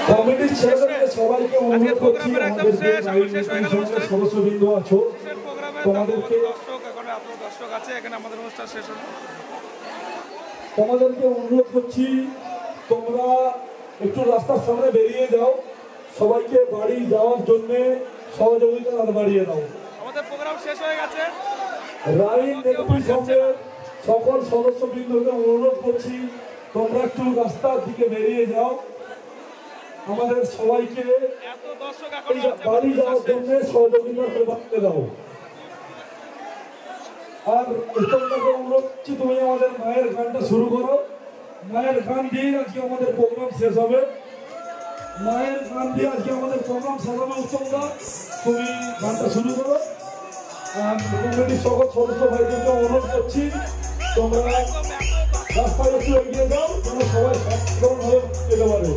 কমিটির ছেলেদেরকে সবাইকে অনুরোধ করছি, আমাদেরকে সদস্যবৃন্দ আছো, তোমাদেরকে অনুরোধ করছি তোমরা একটু রাস্তার সামনে বেরিয়ে যাও, সবাইকে বাড়ি যাওয়ার জন্য সহযোগিতা বাড়িয়ে দাও। আমাদের প্রোগ্রাম শেষ হয়ে গেছে। রাইন নেতৃত্বের সঙ্গে সকল সদস্যবৃন্দকে অনুরোধ করছি তোমরা একটু রাস্তার দিকে বেরিয়ে যাও, আমাদের সবাইকে বাড়ি যাওয়ার জন্য সহযোগিতা করতে দাও। আর তোমাকে অনুরোধ করছি তুমি আমাদের মায়ের গানটা শুরু করো, মায়ের গান দিয়ে আজকে আমাদের প্রোগ্রাম শেষ হবে। মায়ের গান দিয়ে আজকে আমাদের প্রোগ্রাম শেষ হবে। উত্তমদা তুমি গানটা শুরু করো। কমিটির সকল সদস্য ভাইদেরকে অনুরোধ করছি তোমরা রাস্তায় একটু এগিয়ে যাও, তোমরা সবাই সাধারণভাবে যেতে পারে।